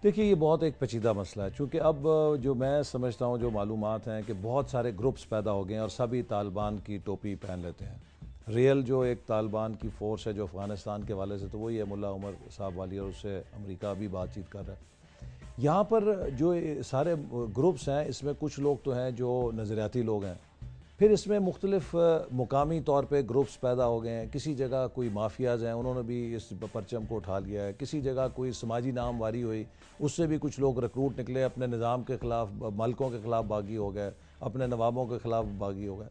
देखिए, ये बहुत एक पेचीदा मसला है, क्योंकि अब जो मैं समझता हूँ, जो मालूमात हैं कि बहुत सारे ग्रुप्स पैदा हो गए हैं और सभी तालिबान की टोपी पहन लेते हैं। रियल जो एक तालिबान की फ़ोर्स है जो अफ़गानिस्तान के वाले से, तो वही है मुल्ला उमर साहब वाली, और उससे अमेरिका भी बातचीत कर रहा है। यहाँ पर जो सारे ग्रुप्स हैं, इसमें कुछ लोग तो हैं जो नज़रियाती लोग हैं, फिर इसमें मुख्तलिफ मुकामी तौर पे ग्रुप्स पैदा हो गए हैं। किसी जगह कोई माफियाज़ हैं, उन्होंने भी इस परचम को उठा लिया है। किसी जगह कोई समाजी नामवारी हुई, उससे भी कुछ लोग रिक्रूट निकले, अपने निज़ाम के ख़िलाफ़, मलकों के ख़िलाफ़ बागी हो गए, अपने नवाबों के ख़िलाफ़ बागी हो गए।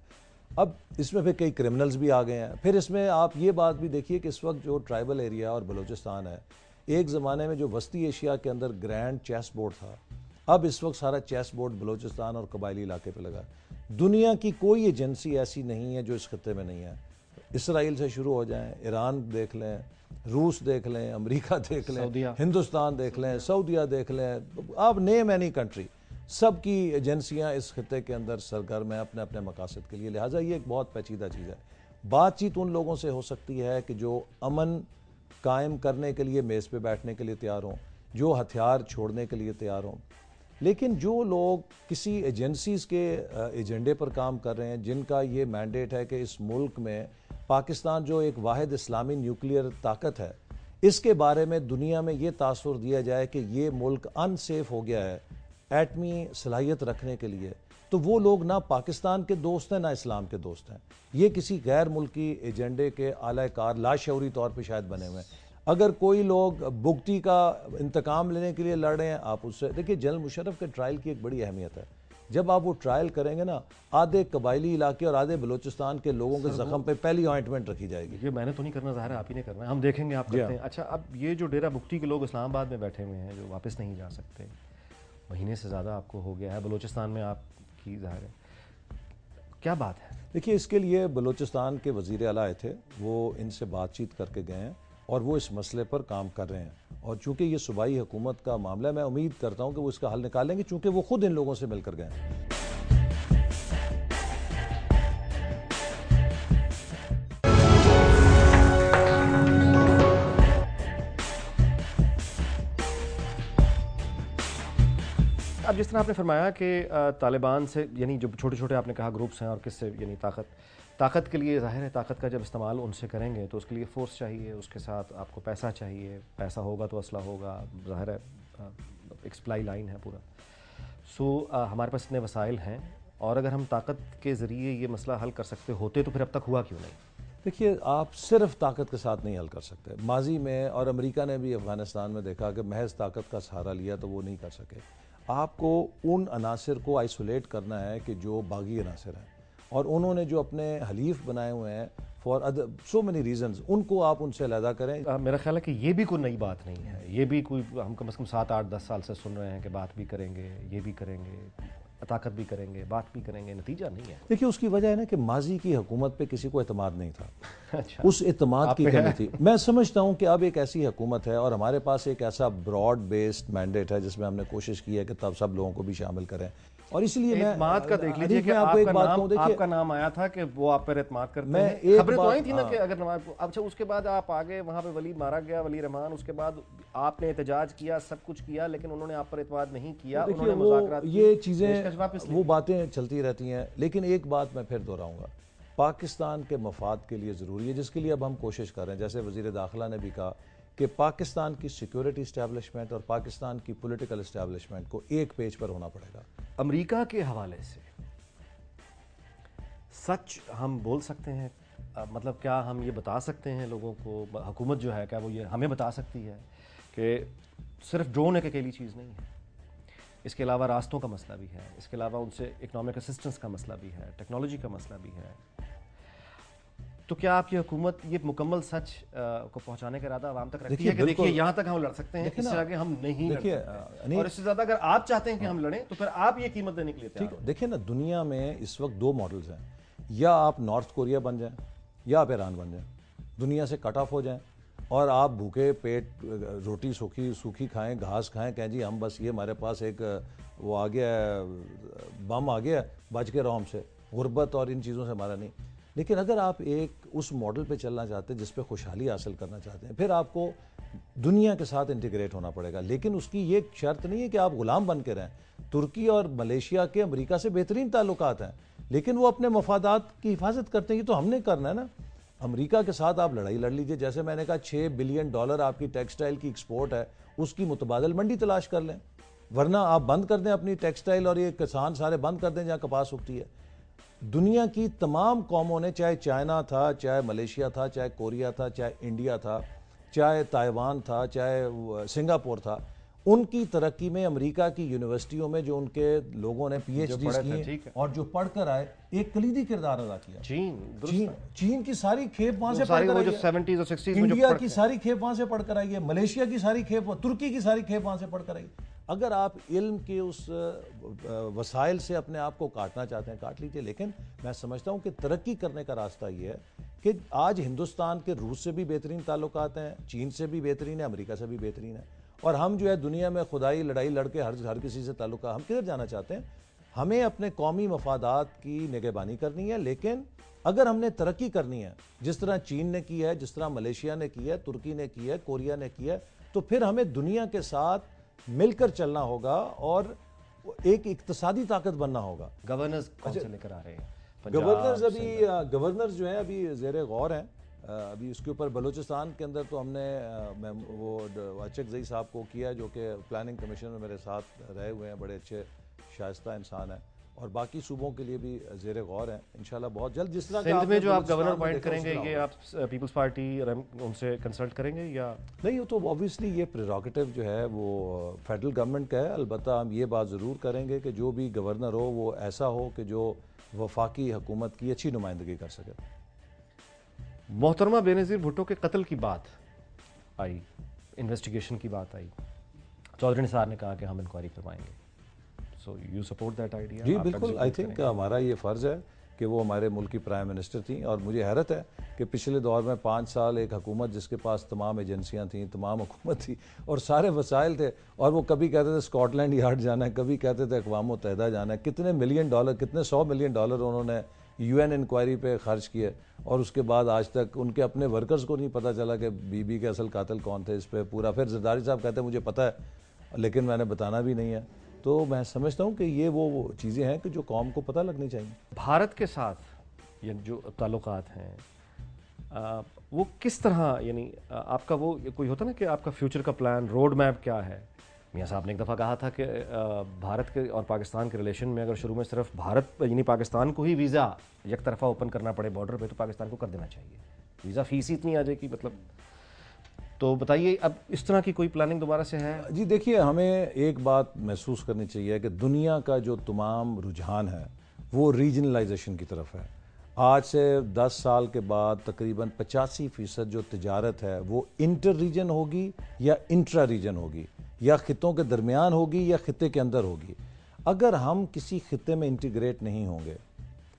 अब इसमें फिर कई क्रिमिनल्स भी आ गए हैं। फिर इसमें आप ये बात भी देखिए कि इस वक्त जो ट्राइबल एरिया और बलूचिस्तान है, एक ज़माने में जो वस्ती एशिया के अंदर ग्रैंड चेस बोर्ड था, अब इस वक्त सारा चेस बोर्ड बलूचिस्तान और कबायली इलाके पर लगा है। दुनिया की कोई एजेंसी ऐसी नहीं है जो इस खत्ते में नहीं है। इसराइल से शुरू हो जाएं, ईरान देख लें, रूस देख लें, अमेरिका देख लें, हिंदुस्तान देख लें, सऊदीया देख लें, आप नेम एनी कंट्री, सब की एजेंसियां इस खत्ते के अंदर सरगर्म हैं अपने अपने मकासद के लिए। लिहाजा ये एक बहुत पेचीदा चीज़ है। बातचीत उन लोगों से हो सकती है कि जो अमन कायम करने के लिए मेज़ पे बैठने के लिए तैयार हों, जो हथियार छोड़ने के लिए तैयार हों। लेकिन जो लोग किसी एजेंसीज़ के एजेंडे पर काम कर रहे हैं, जिनका ये मैंडेट है कि इस मुल्क में पाकिस्तान जो एक वाहिद इस्लामी न्यूक्लियर ताकत है, इसके बारे में दुनिया में ये तासुर दिया जाए कि ये मुल्क अनसेफ हो गया है एटमी सलाहियत रखने के लिए, तो वो लोग ना पाकिस्तान के दोस्त हैं ना इस्लाम के दोस्त हैं। ये किसी गैर मुल्की एजेंडे के आलाकार लाशऊरी तौर पर शायद बने हुए हैं। अगर कोई लोग भुगती का इंतकाम लेने के लिए लड़ रहे हैं, आप उससे देखिए, जनरल मुशर्रफ के ट्रायल की एक बड़ी अहमियत है। जब आप वो ट्रायल करेंगे ना, आधे कबायली इलाके और आधे बलूचिस्तान के लोगों के जख्म पे पहली ऑइंटमेंट रखी जाएगी। ये मैंने तो नहीं करना, ज़ाहिर है आप ही ने करना है, हम देखेंगे आप करते हैं। अच्छा, अब ये जो डेरा भुगती के लोग इस्लामाबाद में बैठे हुए हैं, जो वापस नहीं जा सकते, महीने से ज़्यादा आपको हो गया है, बलूचिस्तान में आपकी ज़ाहिर है क्या बात है? देखिए, इसके लिए बलूचिस्तान के वज़ीर आला आए थे, वो इनसे बातचीत करके गए हैं और वो इस मसले पर काम कर रहे हैं। और चूंकि ये सूबाई हुकूमत का मामला है, मैं उम्मीद करता हूं कि वो इसका हल निकालेंगे, चूंकि वो खुद इन लोगों से मिलकर गए हैं। अब जिस तरह आपने फरमाया कि तालिबान से, यानी जो छोटे छोटे आपने कहा ग्रुप्स हैं और किससे, यानी ताकत के लिए ज़ाहिर है ताकत का जब इस्तेमाल उनसे करेंगे तो उसके लिए फ़ोर्स चाहिए, उसके साथ आपको पैसा चाहिए, पैसा होगा तो असला होगा, ज़ाहिर है एक सप्लाई लाइन है पूरा। हमारे पास इतने वसाइल हैं, और अगर हम ताकत के ज़रिए ये मसला हल कर सकते होते तो फिर अब तक हुआ क्यों नहीं? देखिए, आप सिर्फ ताकत के साथ नहीं हल कर सकते। माजी में और अमेरिका ने भी अफगानिस्तान में देखा कि महज ताकत का सहारा लिया तो वो नहीं कर सके। आपको उन अनासर को आइसोलेट करना है कि जो बागी अनासर हैं, और उन्होंने जो अपने हलीफ बनाए हुए हैं for other so many reasons, उनको आप उनसे अलहदा करें। मेरा ख्याल है कि ये भी कोई नई बात नहीं है, ये भी कोई हम कम से कम 7, 8, 10 साल से सुन रहे हैं कि बात भी करेंगे, ये भी करेंगे, ताकत भी करेंगे, बात भी करेंगे, नतीजा नहीं है। देखिए, उसकी वजह है ना कि माजी की हुकूमत पे किसी को एतमाद नहीं था। अच्छा, उस एतमाद की कमी थी। मैं समझता हूँ कि अब एक ऐसी हुकूमत है और हमारे पास एक ऐसा ब्रॉड बेस्ड मैंडेट है जिसमें हमने कोशिश की है कि तब सब लोगों को भी शामिल करें। और इसलिए मैं एतमाद का देख लीजिए कि आपको एक बात कहूं, देखिए आपका नाम आया था कि वो आप पर एतमाद करते मैं हैं। खबरें तो आई थी ना कि अगर नवाज, अच्छा उसके बाद आप आगे वहां पे वली मारा गया, वली रहमान, उसके बाद आपने एहतजाज किया, सब कुछ किया, लेकिन उन्होंने आप पर एतमाद नहीं किया। उन्होंने मुज़ाकरात किए, ये चीजें वो बातें चलती रहती हैं। लेकिन एक बात मैं फिर दोहराऊंगा, पाकिस्तान के मफाद के लिए ज़रूरी है, जिसके लिए अब हम कोशिश कर रहे हैं। जैसे वज़ीर दाखिला ने भी कहा कि पाकिस्तान की सिक्योरिटी इस्टेब्लिशमेंट और पाकिस्तान की पॉलिटिकल इस्टेब्लिशमेंट को एक पेज पर होना पड़ेगा। अमेरिका के हवाले से सच हम बोल सकते हैं, मतलब क्या हम ये बता सकते हैं लोगों को, हुकूमत जो है क्या वो ये हमें बता सकती है कि सिर्फ ड्रोन एक अकेली चीज़ नहीं है, इसके अलावा रास्तों का मसला भी है, इसके अलावा उनसे इकनॉमिक असिस्टेंस का मसला भी है, टेक्नोलॉजी का मसला भी है। तो क्या आपकी हुकूमत ये मुकम्मल सच को पहुंचाने का इरादा आवाम तक रखती देखिए, है कि बिल्कुल। देखिए यहाँ तक हम लड़ सकते हैं, देखिए इससे ना, आगे हम नहीं लड़ देखिए, सकते, और इससे ज्यादा अगर आप चाहते हैं कि हम लड़ें तो फिर आप ये कीमत देने के लिए तैयार ठीक हो। देखिए ना, दुनिया में इस वक्त दो मॉडल्स हैं, या आप नॉर्थ कोरिया बन जाएं या आप ईरान बन जाएं, दुनिया से कट ऑफ हो जाएं और आप भूखे पेट रोटी सूखी सूखी खाएं, घास खाएं, कहें जी हम बस ये हमारे पास एक वो आ गया है, बम आ गया, बच के रहो हमसे, गुर्बत और इन चीज़ों से हमारा नहीं। लेकिन अगर आप एक उस मॉडल पे चलना चाहते हैं जिस पे खुशहाली हासिल करना चाहते हैं, फिर आपको दुनिया के साथ इंटीग्रेट होना पड़ेगा। लेकिन उसकी ये शर्त नहीं है कि आप गुलाम बन के रहें। तुर्की और मलेशिया के अमेरिका से बेहतरीन ताल्लुकात हैं, लेकिन वो अपने मफादात की हिफाजत करते हैं। ये तो हमने करना है ना। अमेरिका के साथ आप लड़ाई लड़ लीजिए, जैसे मैंने कहा $6 बिलियन आपकी टेक्सटाइल की एक्सपोर्ट है, उसकी मुतबादल मंडी तलाश कर लें, वरना आप बंद कर दें अपनी टेक्सटाइल और ये किसान सारे बंद कर दें जहाँ कपास उगती है। दुनिया की तमाम कौमों ने, चाहे चाइना था, चाहे मलेशिया था, चाहे कोरिया था, चाहे इंडिया था, चाहे ताइवान था, चाहे सिंगापुर था, उनकी तरक्की में अमेरिका की यूनिवर्सिटियों में जो उनके लोगों ने पीएचडी किए और जो पढ़कर आए, एक कलीदी किरदार अदा किया। चीन की सारी खेप वहां से पढ़कर आई है, 70s और 60s में इंडिया की सारी खेप वहां से पढ़कर आई है, मलेशिया की सारी खेप, तुर्की की सारी खेप वहां से पढ़कर आई। अगर आप इल्म के उस वसाइल से अपने आप को काटना चाहते हैं, काट लीजिए। लेकिन मैं समझता हूं कि तरक्की करने का रास्ता ये है कि आज हिंदुस्तान के रूस से भी बेहतरीन ताल्लुकात हैं, चीन से भी बेहतरीन है, अमेरिका से भी बेहतरीन है, और हम जो है दुनिया में खुदाई लड़ाई लड़के हर किसी से ताल्लुका, हम किधर जाना चाहते हैं? हमें अपने कौमी मफादात की निगहबानी करनी है। लेकिन अगर हमने तरक्की करनी है, जिस तरह चीन ने की है, जिस तरह मलेशिया ने की है, तुर्की ने की है, कोरिया ने की है, तो फिर हमें दुनिया के साथ मिलकर चलना होगा और एक इक्तिसादी ताकत बनना होगा। गवर्नर्स कौन से लेकर आ रहे हैं? गवर्नर्स जो है अभी ज़ेरे गौर हैं। अभी उसके ऊपर बलूचिस्तान के अंदर तो हमने वो वाचक जई साहब को किया, जो कि प्लानिंग कमीशन में मेरे साथ रहे हुए हैं, बड़े अच्छे शाइस्ता इंसान हैं, और बाकी सूबों के लिए भी ज़ेरे गौर हैं। इंशाल्लाह बहुत जल्द जिस तरह सिंध में जो आप गवर्नर अपॉइंट करेंगे, ये आप पीपल्स पार्टी उनसे कंसल्ट करेंगे या नहीं? वो तो ऑब्वियसली ये प्रेरोगेटिव जो है वो फेडरल गवर्नमेंट का है। अलबत्ता हम ये बात ज़रूर करेंगे कि जो भी गवर्नर हो वो ऐसा हो कि जो वफाकी हुकूमत की अच्छी नुमाइंदगी कर सके। मोहतरमा बेनज़ीर भुट्टो के कत्ल की बात आई, इन्वेस्टिगेशन की बात आई, चौधरी निसार ने कहा कि हम इंक्वायरी करवाएंगे। So you support that idea? जी बिल्कुल, आई थिंक हमारा ये फ़र्ज़ है कि वो हमारे मुल्क की प्राइम मिनिस्टर थी, और मुझे हैरत है कि पिछले दौर में 5 साल एक हुकूमत जिसके पास तमाम एजेंसियां थीं, तमाम हुकूमत थी और सारे वसाइल थे, और वो कभी कहते थे स्कॉटलैंड यार्ड जाना है, कभी कहते थे अक़वाम मुत्तहिदा जाना है, कितने $1 $100 मिलियन उन्होंने UN इंक्वायरी पे खर्च किए, और उसके बाद आज तक उनके अपने वर्कर्स को नहीं पता चला कि बीबी के असल कातिल कौन थे। इस पर पूरा फिर जरदारी साहब कहते हैं मुझे पता है लेकिन मैंने बताना भी नहीं है। तो मैं समझता हूँ कि ये वो चीज़ें हैं कि जो कौम को पता लगनी चाहिए। भारत के साथ ये जो ताल्लुकात हैं वो किस तरह, यानी आपका वो कोई होता ना कि आपका फ्यूचर का प्लान, रोड मैप क्या है? मियाँ साहब ने एक दफ़ा कहा था कि भारत के और पाकिस्तान के रिलेशन में अगर शुरू में सिर्फ भारत यानी पाकिस्तान को ही वीज़ा एक तरफा ओपन करना पड़े बॉर्डर पे, तो पाकिस्तान को कर देना चाहिए, वीज़ा फीस इतनी आ जाएगी मतलब। तो बताइए, अब इस तरह की कोई प्लानिंग दोबारा से है? जी देखिए, हमें एक बात महसूस करनी चाहिए कि दुनिया का जो तमाम रुझान है वो रीजनलाइजेशन की तरफ है। आज से 10 साल के बाद तकरीबन 85% जो तिजारत है वो इंटर रीजन होगी या इंट्रा रीजन होगी, या खितों के दरमियान होगी या खिते के अंदर होगी। अगर हम किसी खिते में इंटीग्रेट नहीं होंगे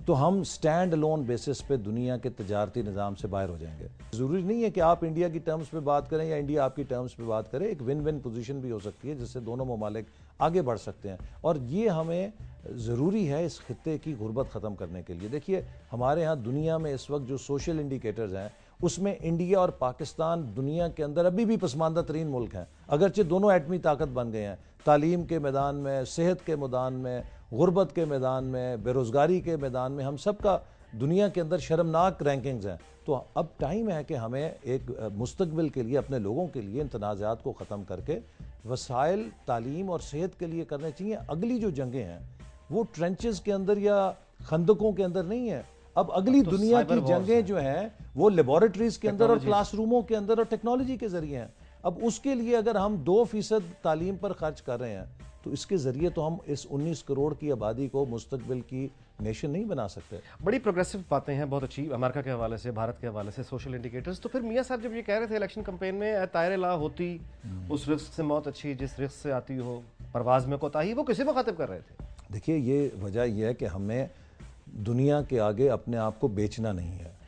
तो हम स्टैंड अलोन बेसिस पे दुनिया के तजारती निज़ाम से बाहर हो जाएंगे। ज़रूरी नहीं है कि आप इंडिया की टर्म्स पे बात करें या इंडिया आपकी टर्म्स पे बात करे, एक विन विन पोजीशन भी हो सकती है जिससे दोनों ममालिक आगे बढ़ सकते हैं, और ये हमें ज़रूरी है इस खिते की गुर्बत ख़त्म करने के लिए। देखिए, हमारे यहाँ दुनिया में इस वक्त जो सोशल इंडिकेटर्स हैं उसमें इंडिया और पाकिस्तान दुनिया के अंदर अभी भी पसमानदा तरीन मुल्क हैं, अगरचे दोनों एटमी ताकत बन गए हैं। तालीम के मैदान में, सेहत के मैदान में, गुर्बत के मैदान में, बेरोज़गारी के मैदान में, हम सब का दुनिया के अंदर शर्मनाक रैंकिंग्स हैं। तो अब टाइम है कि हमें एक मुस्तकबिल के लिए, अपने लोगों के लिए इन तनाज़ात को ख़त्म करके वसाइल तालीम और सेहत के लिए करने चाहिए। अगली जो जंगें हैं वो ट्रेंचेस के अंदर या खंदकों के अंदर नहीं है। अब अगली तो दुनिया की जंगें जो हैं वो लेबोरेटरीज के अंदर और क्लासरूमों के अंदर और टेक्नोलॉजी के जरिए हैं। अब उसके लिए अगर हम 2% तालीम पर खर्च कर रहे हैं तो इसके ज़रिए तो हम इस 19 करोड़ की आबादी को मुस्तकबिल की नेशन नहीं बना सकते। बड़ी प्रोग्रेसिव बातें हैं, बहुत अच्छी, अमेरिका के हवाले से, भारत के हवाले से, सोशल इंडिकेटर्स। तो फिर मियाँ साहब जब ये कह रहे थे इलेक्शन कैंपेन में तायर ला होती उस रिस्क से मौत अच्छी जिस रिस्क से आती हो, परवाज में कोताही, वो किसे मुखातिब कर रहे थे? देखिए, ये वजह यह है कि हमें दुनिया के आगे अपने आप को बेचना नहीं है।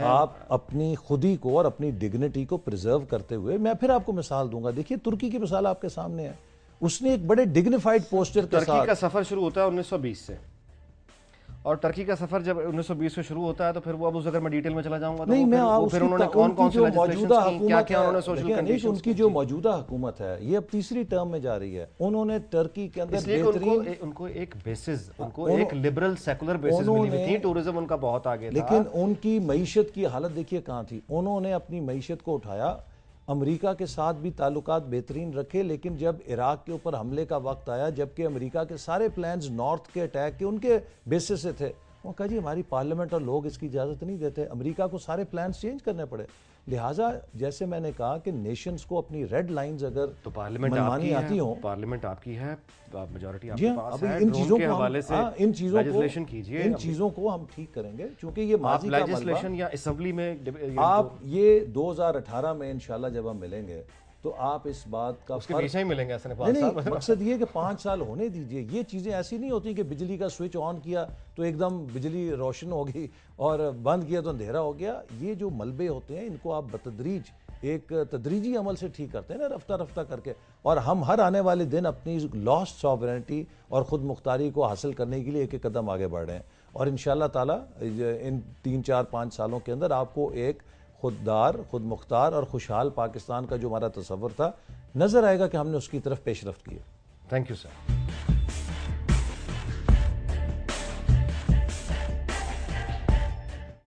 आप अपनी खुदी को और अपनी डिग्निटी को प्रिजर्व करते हुए, मैं फिर आपको मिसाल दूंगा। देखिए, तुर्की की मिसाल आपके सामने है। उसने एक बड़े डिग्निफाइड पोस्टर के साथ, टर्की का सफर शुरू होता है 1920 से, और टर्की का सफर जब 1920 से शुरू होता है तो फिर वो, अब उस अगर मैं डिटेल में चला जाऊंगा तो नहीं, मैं फिर उन्होंने कौन कौन सी मौजूदा क्या क्या उन्होंने सोशल कंडीशंस, उनकी जो मौजूदा हुकूमत है ये अब तीसरी टर्म में जा रही है। उन्होंने टर्की के अंदर बेहतरीन, उनको एक बेसिस, उनको एक लिबरल सेकुलर बेसिस मिली हुई थी, टूरिज्म उनका बहुत आगे था। लेकिन उनकी मईशत की हालत देखिए कहाँ थी। उन्होंने अपनी मईशत को उठाया, अमेरिका के साथ भी ताल्लुकात बेहतरीन रखे, लेकिन जब इराक के ऊपर हमले का वक्त आया, जबकि अमेरिका के सारे प्लान्स नॉर्थ के अटैक के उनके बेसिस से थे, वो कहा जी हमारी पार्लियामेंट और लोग इसकी इजाज़त नहीं देते। अमेरिका को सारे प्लान्स चेंज करने पड़े। लिहाजा जैसे मैंने कहा कि नेशंस को अपनी रेड लाइंस अगर तो पार्लियामेंट मनमानी आती हो, पार्लियामेंट आपकी है, मेजॉरिटी जी आपके हाँ, पास अभी है, इन चीज़ों को हवाले से इन चीज़ों लेजिस्लेशन कीजिए, इन चीज़ों को हम ठीक करेंगे, क्योंकि ये माजी का लेजिस्लेशन या असेंबली में आप ये 2018 में इंशाल्लाह जब हम मिलेंगे तो आप इस बात का उसके पीछे ही मिलेंगे। ऐसा नहीं, मकसद ये कि 5 साल होने दीजिए। ये चीज़ें ऐसी नहीं होती कि बिजली का स्विच ऑन किया तो एकदम बिजली रोशन होगी और बंद किया तो अंधेरा हो गया। ये जो मलबे होते हैं इनको आप बतदरीज एक तदरीजी अमल से ठीक करते हैं ना, रफ्ता रफ्ता करके। और हम हर आने वाले दिन अपनी लॉस्ट सॉवरेनिटी और ख़ुद मुख्तारी को हासिल करने के लिए एक एक कदम आगे बढ़ रहे हैं। और इंशाल्लाह ताला इन 3, 4, 5 सालों के अंदर आपको एक खुददार, खुद मुख्तार और खुशहाल पाकिस्तान का जो हमारा तसव्वुर था नज़र आएगा कि हमने उसकी तरफ पेशरफ्त की है। Thank you sir.